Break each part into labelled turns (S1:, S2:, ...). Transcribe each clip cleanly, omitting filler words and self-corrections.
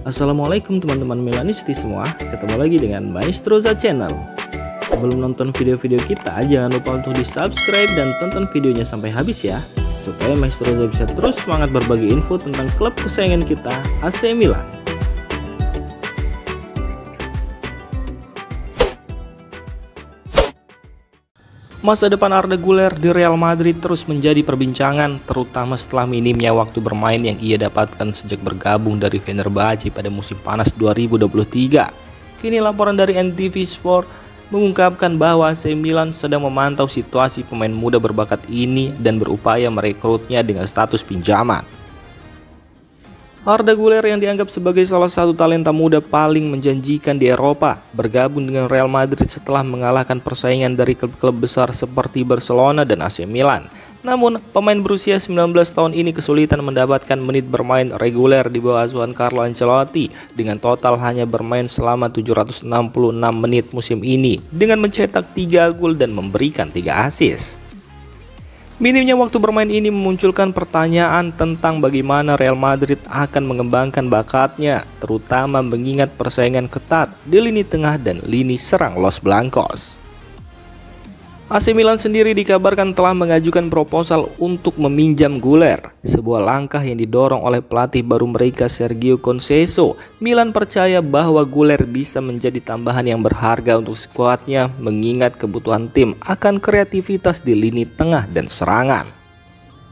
S1: Assalamualaikum teman-teman Milanisti semua, ketemu lagi dengan Maestroza Channel. Sebelum nonton video-video kita, jangan lupa untuk di subscribe dan tonton videonya sampai habis ya, supaya Maestroza bisa terus semangat berbagi info tentang klub kesayangan kita, AC Milan. Masa depan Arda Güler di Real Madrid terus menjadi perbincangan, terutama setelah minimnya waktu bermain yang ia dapatkan sejak bergabung dari Fenerbahce pada musim panas 2023. Kini laporan dari NTV Sport mengungkapkan bahwa AC Milan sedang memantau situasi pemain muda berbakat ini dan berupaya merekrutnya dengan status pinjaman. Arda Güler yang dianggap sebagai salah satu talenta muda paling menjanjikan di Eropa bergabung dengan Real Madrid setelah mengalahkan persaingan dari klub-klub besar seperti Barcelona dan AC Milan. Namun, pemain berusia 19 tahun ini kesulitan mendapatkan menit bermain reguler di bawah asuhan Carlo Ancelotti dengan total hanya bermain selama 766 menit musim ini dengan mencetak 3 gol dan memberikan 3 assist. Minimnya waktu bermain ini memunculkan pertanyaan tentang bagaimana Real Madrid akan mengembangkan bakatnya, terutama mengingat persaingan ketat di lini tengah dan lini serang Los Blancos. AC Milan sendiri dikabarkan telah mengajukan proposal untuk meminjam Güler, sebuah langkah yang didorong oleh pelatih baru mereka Sergio Conceição. Milan percaya bahwa Güler bisa menjadi tambahan yang berharga untuk skuadnya mengingat kebutuhan tim akan kreativitas di lini tengah dan serangan.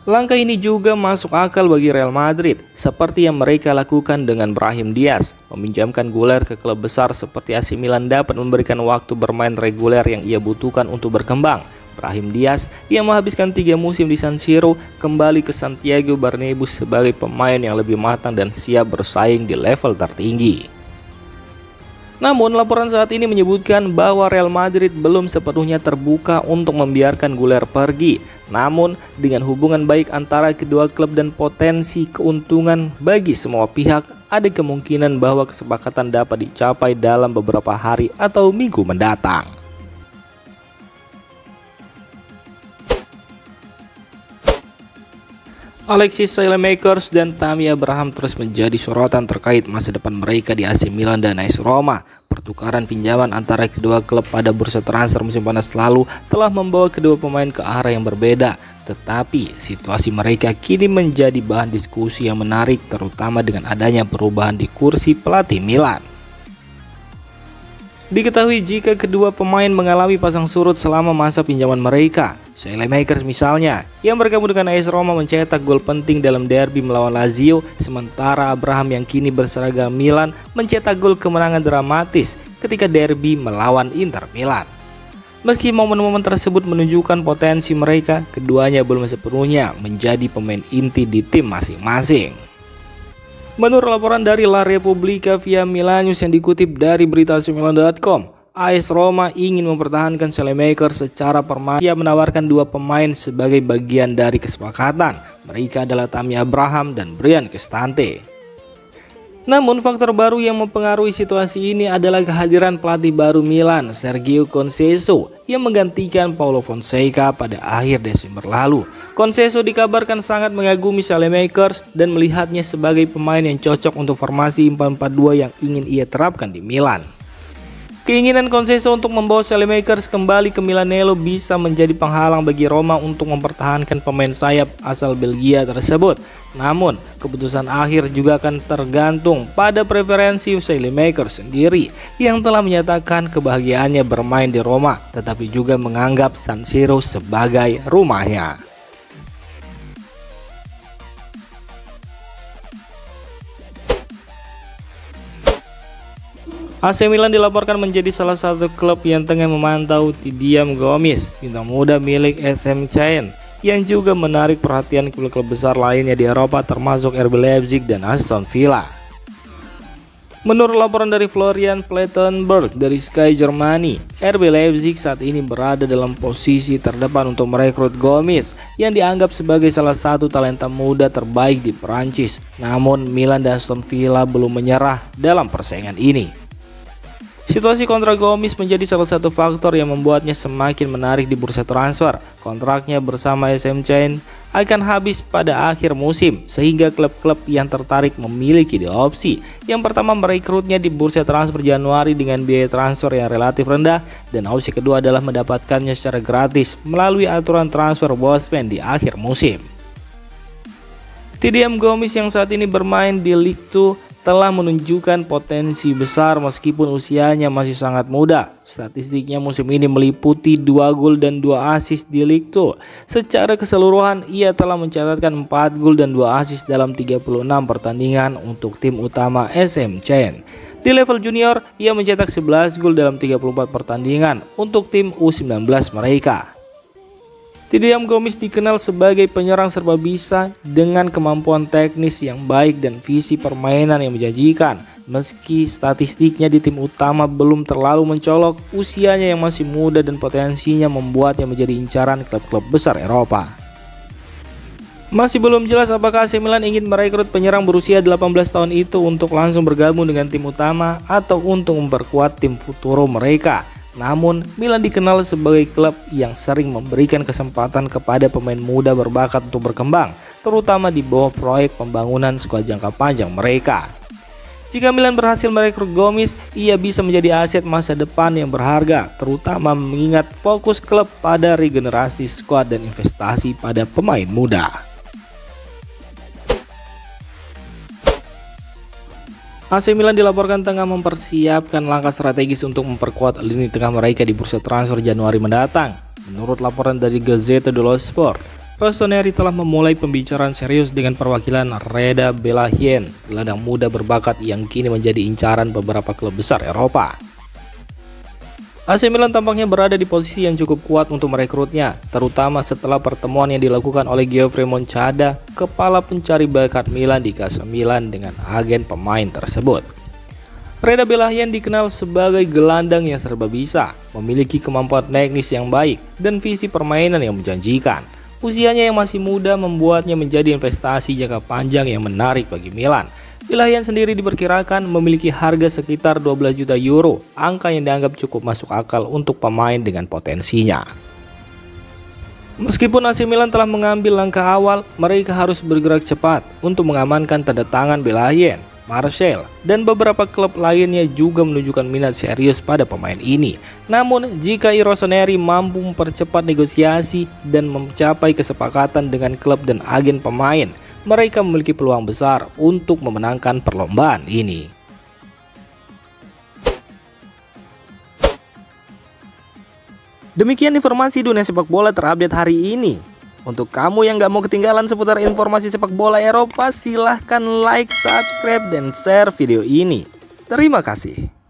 S1: Langkah ini juga masuk akal bagi Real Madrid, seperti yang mereka lakukan dengan Brahim Diaz. Meminjamkan Güler ke klub besar seperti AC Milan dapat memberikan waktu bermain reguler yang ia butuhkan untuk berkembang. Brahim Diaz yang menghabiskan 3 musim di San Siro kembali ke Santiago Bernabeu sebagai pemain yang lebih matang dan siap bersaing di level tertinggi. Namun laporan saat ini menyebutkan bahwa Real Madrid belum sepenuhnya terbuka untuk membiarkan Güler pergi. Namun dengan hubungan baik antara kedua klub dan potensi keuntungan bagi semua pihak, ada kemungkinan bahwa kesepakatan dapat dicapai dalam beberapa hari atau minggu mendatang. Alexis Saelemaekers dan Tammy Abraham terus menjadi sorotan terkait masa depan mereka di AC Milan dan AS Roma. Pertukaran pinjaman antara kedua klub pada bursa transfer musim panas lalu telah membawa kedua pemain ke arah yang berbeda. Tetapi situasi mereka kini menjadi bahan diskusi yang menarik, terutama dengan adanya perubahan di kursi pelatih Milan. Diketahui jika kedua pemain mengalami pasang surut selama masa pinjaman mereka. Saelemaekers misalnya, yang bergabung dengan AS Roma mencetak gol penting dalam derby melawan Lazio, sementara Abraham yang kini berseragam Milan mencetak gol kemenangan dramatis ketika derby melawan Inter Milan. Meski momen-momen tersebut menunjukkan potensi mereka, keduanya belum sepenuhnya menjadi pemain inti di tim masing-masing. Menurut laporan dari La Repubblica via Milanews yang dikutip dari berita AC-Milan.com, AS Roma ingin mempertahankan Saelemaekers secara permanen. Ia menawarkan 2 pemain sebagai bagian dari kesepakatan. Mereka adalah Tammy Abraham dan Brian Cristante. Namun faktor baru yang mempengaruhi situasi ini adalah kehadiran pelatih baru Milan, Sergio Conceição, yang menggantikan Paulo Fonseca pada akhir Desember lalu. Conceição dikabarkan sangat mengagumi Saelemaekers dan melihatnya sebagai pemain yang cocok untuk formasi 4-4-2 yang ingin ia terapkan di Milan. Keinginan Conceição untuk membawa Saelemaekers kembali ke Milanello bisa menjadi penghalang bagi Roma untuk mempertahankan pemain sayap asal Belgia tersebut. Namun, keputusan akhir juga akan tergantung pada preferensi Saelemaekers sendiri yang telah menyatakan kebahagiaannya bermain di Roma, tetapi juga menganggap San Siro sebagai rumahnya. AC Milan dilaporkan menjadi salah satu klub yang tengah memantau Tidiam Gomis, bintang muda milik SM Caen, yang juga menarik perhatian klub-klub besar lainnya di Eropa termasuk RB Leipzig dan Aston Villa. Menurut laporan dari Florian Plettenberg dari Sky Germany, RB Leipzig saat ini berada dalam posisi terdepan untuk merekrut Gomis yang dianggap sebagai salah satu talenta muda terbaik di Perancis. Namun Milan dan Aston Villa belum menyerah dalam persaingan ini. Situasi kontrak Gomis menjadi salah satu faktor yang membuatnya semakin menarik di bursa transfer. Kontraknya bersama SM Chain akan habis pada akhir musim, sehingga klub-klub yang tertarik memiliki dua opsi. Yang pertama, merekrutnya di bursa transfer Januari dengan biaya transfer yang relatif rendah, dan opsi kedua adalah mendapatkannya secara gratis melalui aturan transfer bosman di akhir musim. TDM Gomis yang saat ini bermain di League 2 telah menunjukkan potensi besar meskipun usianya masih sangat muda. Statistiknya musim ini meliputi 2 gol dan 2 assist di League 2. Secara keseluruhan ia telah mencatatkan 4 gol dan 2 assist dalam 36 pertandingan untuk tim utama SM Chain. Di level junior ia mencetak 11 gol dalam 34 pertandingan untuk tim U19 mereka. TDM Gomis dikenal sebagai penyerang serba bisa dengan kemampuan teknis yang baik dan visi permainan yang menjanjikan. Meski statistiknya di tim utama belum terlalu mencolok, usianya yang masih muda dan potensinya membuatnya menjadi incaran klub-klub besar Eropa. Masih belum jelas apakah AC Milan ingin merekrut penyerang berusia 18 tahun itu untuk langsung bergabung dengan tim utama atau untuk memperkuat tim futuro mereka. Namun, Milan dikenal sebagai klub yang sering memberikan kesempatan kepada pemain muda berbakat untuk berkembang, terutama di bawah proyek pembangunan skuad jangka panjang mereka. Jika Milan berhasil merekrut Gomis, ia bisa menjadi aset masa depan yang berharga, terutama mengingat fokus klub pada regenerasi skuad dan investasi pada pemain muda. AC Milan dilaporkan tengah mempersiapkan langkah strategis untuk memperkuat lini tengah mereka di bursa transfer Januari mendatang. Menurut laporan dari Gazzetta dello Sport, Rossoneri telah memulai pembicaraan serius dengan perwakilan Reda Belaïen, gelandang muda berbakat yang kini menjadi incaran beberapa klub besar Eropa. AC Milan tampaknya berada di posisi yang cukup kuat untuk merekrutnya, terutama setelah pertemuan yang dilakukan oleh Geoffrey Moncada, kepala pencari bakat Milan di Casa Milan dengan agen pemain tersebut. Reda Belaïen dikenal sebagai gelandang yang serba bisa, memiliki kemampuan teknis yang baik, dan visi permainan yang menjanjikan. Usianya yang masih muda membuatnya menjadi investasi jangka panjang yang menarik bagi Milan. Belaïen sendiri diperkirakan memiliki harga sekitar 12 juta euro, angka yang dianggap cukup masuk akal untuk pemain dengan potensinya. Meskipun AC Milan telah mengambil langkah awal, mereka harus bergerak cepat untuk mengamankan tanda tangan Belaïen. Marseille dan beberapa klub lainnya juga menunjukkan minat serius pada pemain ini. Namun, jika Rossoneri mampu mempercepat negosiasi dan mencapai kesepakatan dengan klub dan agen pemain, mereka memiliki peluang besar untuk memenangkan perlombaan ini. Demikian informasi dunia sepak bola terupdate hari ini. Untuk kamu yang gak mau ketinggalan seputar informasi sepak bola Eropa, silahkan like, subscribe, dan share video ini. Terima kasih.